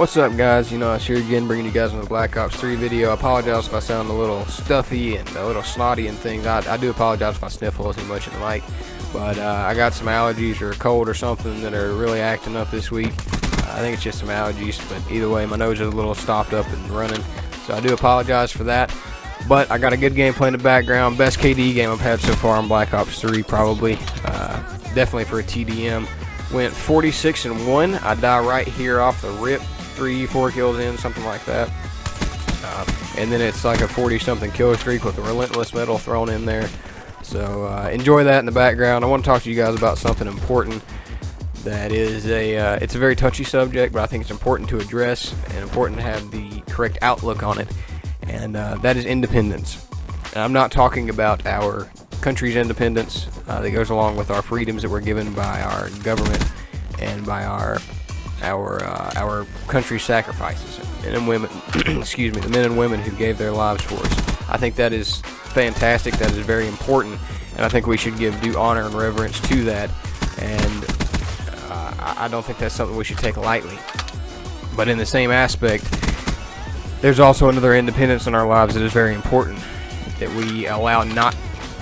What's up, guys? It's here again bringing you guys another Black Ops 3 video. I apologize if I sound a little stuffy and a little snotty and things. I do apologize if I sniffle too much in the mic, but I got some allergies or a cold or something that are really acting up this week. I think it's just some allergies, but either way, my nose is a little stopped up and running, so I do apologize for that. But I got a good gameplay in the background. Best KD game I've had so far on Black Ops 3, probably. Definitely for a TDM. Went 46-1. I die right here off the rip. 3-4 kills in, something like that. And then it's like a 40-something kill streak with a relentless medal thrown in there. So enjoy that in the background. I want to talk to you guys about something important. That is it's a very touchy subject, but I think it's important to address and important to have the correct outlook on it. And that is independence. And I'm not talking about our country's independence that goes along with our freedoms that were given by our government and by our country's sacrifices, men and women. Excuse me, the men and women who gave their lives for us. I think that is fantastic. That is very important, and I think we should give due honor and reverence to that. And I don't think that's something we should take lightly. But in the same aspect, there's also another independence in our lives that is very important that we allow not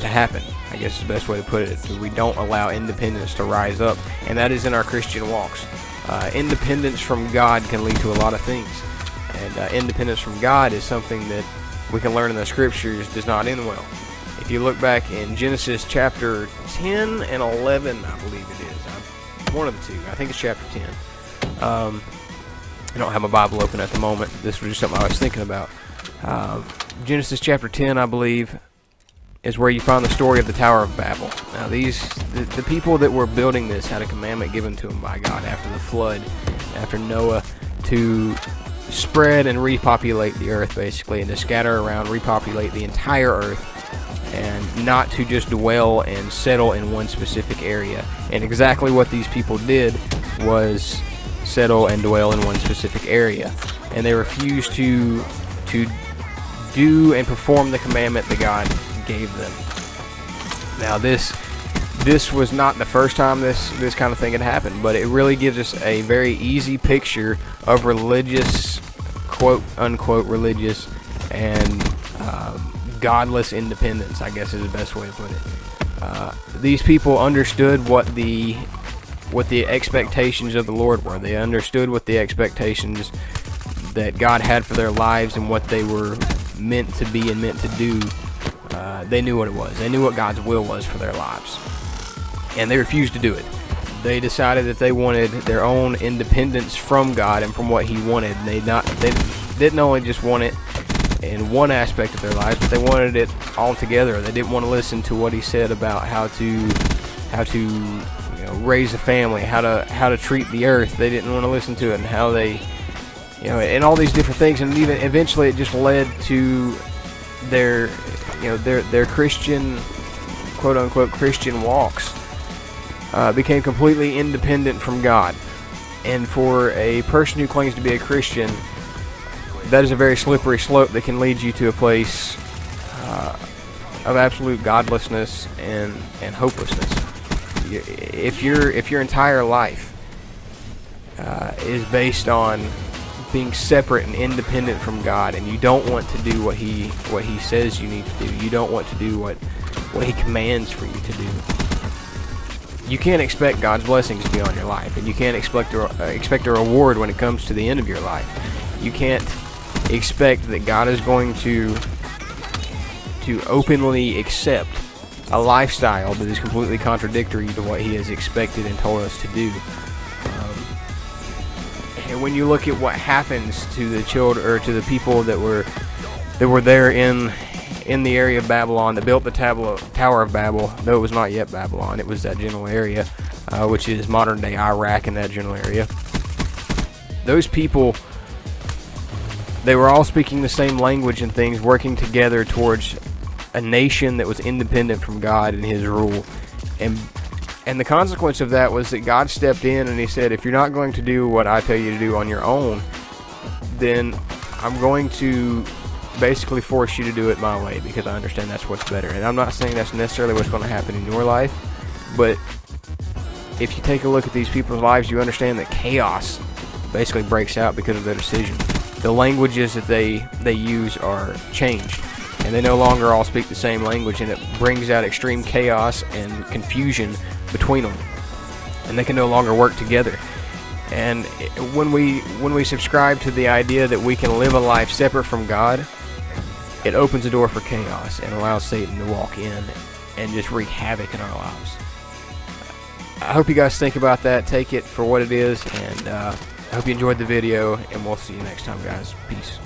to happen, I guess is the best way to put it. We don't allow independence to rise up, and that is in our Christian walks. Independence from God can lead to a lot of things, and independence from God is something that we can learn in the scriptures does not end well. If you look back in Genesis chapter 10 and 11, I believe it is, one of the two, I think it's chapter 10. I don't have my Bible open at the moment. This was just something I was thinking about. Genesis chapter 10, I believe, is where you find the story of the Tower of Babel. Now, the people that were building this had a commandment given to them by God after the flood, after Noah, to spread and repopulate the earth, basically, and to scatter around, repopulate the entire earth, and not to just dwell and settle in one specific area. And exactly what these people did was settle and dwell in one specific area, and they refused to do and perform the commandment that God gave them. Now, this was not the first time this kind of thing had happened, but it really gives us a very easy picture of religious, quote unquote religious, and godless independence, I guess is the best way to put it. These people understood what the expectations of the Lord were. They understood what the expectations that God had for their lives and what they were meant to be and meant to do. They knew what it was. They knew what God's will was for their lives, and they refused to do it. They decided that they wanted their own independence from God and from what He wanted. They didn't only just want it in one aspect of their lives, but they wanted it all together. They didn't want to listen to what He said about how to raise a family, how to treat the earth. They didn't want to listen to it, and how they, and all these different things. And even eventually, it just led to their Christian, quote unquote Christian walks became completely independent from God. And for a person who claims to be a Christian, that is a very slippery slope that can lead you to a place of absolute godlessness and hopelessness. If your entire life is based on being separate and independent from God, and you don't want to do what He says you need to do, you don't want to do what He commands for you to do, you can't expect God's blessings to be on your life, and you can't expect a reward when it comes to the end of your life. You can't expect that God is going to openly accept a lifestyle that is completely contradictory to what He has expected and told us to do. And when you look at what happens to the children, or to the people that were there in the area of Babylon, that built the Tower of Babel, though it was not yet Babylon, it was that general area, which is modern day Iraq, in that general area. Those people, they were all speaking the same language and things, working together towards a nation that was independent from God and His rule. And the consequence of that was that God stepped in and He said, if you're not going to do what I tell you to do on your own, then I'm going to basically force you to do it my way, because I understand that's what's better. And I'm not saying that's necessarily what's going to happen in your life, but if you take a look at these people's lives, you understand that chaos basically breaks out because of their decision. The languages that they use are changed, and they no longer all speak the same language, and it brings out extreme chaos and confusion between them, and they can no longer work together. And when we subscribe to the idea that we can live a life separate from God, it opens the door for chaos and allows Satan to walk in and just wreak havoc in our lives. I hope you guys think about that, take it for what it is, and I hope you enjoyed the video, and we'll see you next time, guys. Peace.